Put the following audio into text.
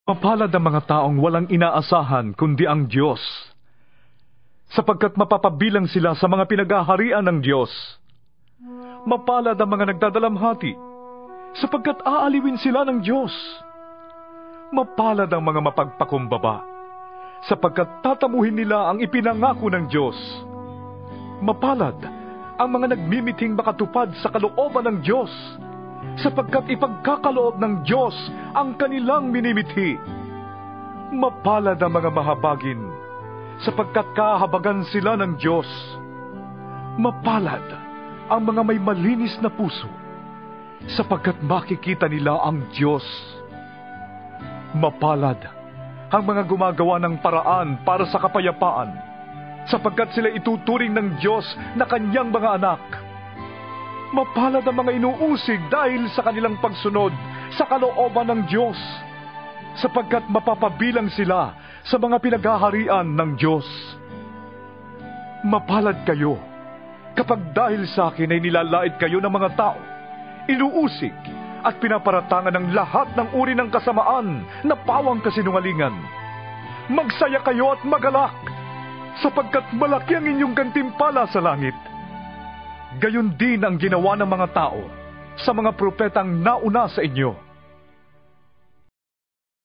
Mapalad ang mga taong walang inaasahan kundi ang Diyos, sapagkat mapapabilang sila sa mga pinag-aharian ng Diyos. Mapalad ang mga nagdadalamhati, sapagkat aaliwin sila ng Diyos. Mapalad ang mga mapagpakumbaba, sapagkat tatamuhin nila ang ipinangako ng Diyos. Mapalad ang mga nagmimiting makatupad sa kalooban ng Diyos, sapagkat ipagkakaloob ng Diyos ang kanilang minimithi. Mapalad ang mga mahabagin, sapagkat kahabagan sila ng Diyos. Mapalad ang mga may malinis na puso, sapagkat makikita nila ang Diyos. Mapalad ang mga gumagawa ng paraan para sa kapayapaan, sapagkat sila ituturing ng Diyos na kanyang mga anak. Mapalad ang mga inuusig dahil sa kanilang pagsunod sa kalooban ng Diyos, sapagkat mapapabilang sila sa mga pinaghaharian ng Diyos. Mapalad kayo kapag dahil sa akin ay nilalait kayo ng mga tao, inuusig at pinaparatangan ng lahat ng uri ng kasamaan na pawang kasinungalingan. Magsaya kayo at magalak, sapagkat malaki ang inyong gantimpala sa langit. Gayon din ang ginawa ng mga tao sa mga propetang nauna sa inyo.